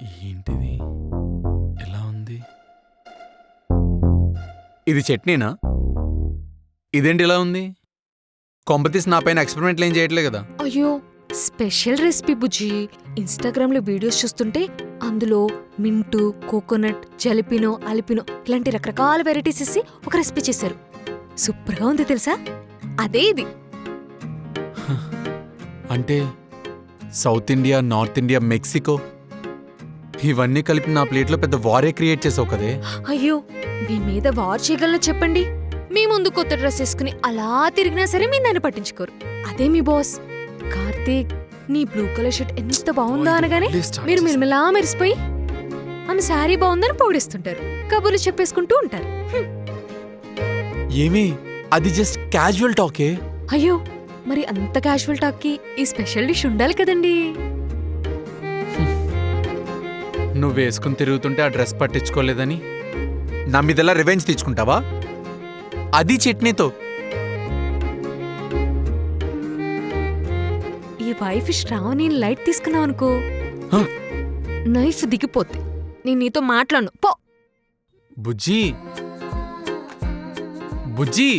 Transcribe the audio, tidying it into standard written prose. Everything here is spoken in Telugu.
ఏంటిది ఎలా ఉంది? ఇది చట్నీనా? ఇదేంటి ఇలా ఉంది? కొంపతీసి నా పైన ఎక్స్పెరిమెంట్లు ఏం చేయట్లేదు కదా? అయ్యో స్పెషల్ రెసిపీ బుజ్జి. ఇన్స్టాగ్రామ్ లో వీడియోస్ చూస్తుంటే అందులో మింటు, కోకోనట్, జలిపినో, అలిపినో ఇలాంటి రకరకాల వెరైటీస్ ఇచ్చి ఒక రెసిపీ చేశారు. సూపర్ గా ఉంది తెలుసా? అదే ఇది. అంటే south India, north India, Mexico ఇవన్నీ కలిపి నా ప్లేట్లో పెద్ద వారే క్రియేట్ చేసావు కదే. అయ్యో మీ మీద వార్ చేయగలన చెప్పండి. మీ ముందు కొత్త డ్రెస్ వేసుకుని అలా తిరిగినా సరే మీరు నన్ను పట్టించుకోరు. అదే మీ బాస్ కార్తీక్. నీ బ్లూ కలర్ షర్ట్ ఎంత బాగుందా అనగానే మీరు మిర్మిలా మెరిసిపోయి ఆమె శారీ బాగుందని పొగిడిస్తుంటారు, కబుర్లు చెప్పేసుకుంటూ ఉంటారు. ఏమి అది జస్ట్ క్యాజువల్ టాకే. అయ్యో మరి అంత క్యాజువల్ టాక్ కి ఈ స్పెషల్ డిష్ ఉండాలి కదండి. నువ్వు వేసుకుని తిరుగుతుంటే ఆ డ్రెస్ పట్టించుకోలేదని నా మీదలా రివెంజ్ తెచ్చుకుంటావా? అది చట్నీతో. ఈ వైఫ్ శ్రావణి లైట్ తీసుకున్నావు అనుకో, హ? నైఫ్ దిగిపోద్ది. నేను నీతో మాట్లాడను పో. బుజ్జి బుజ్జి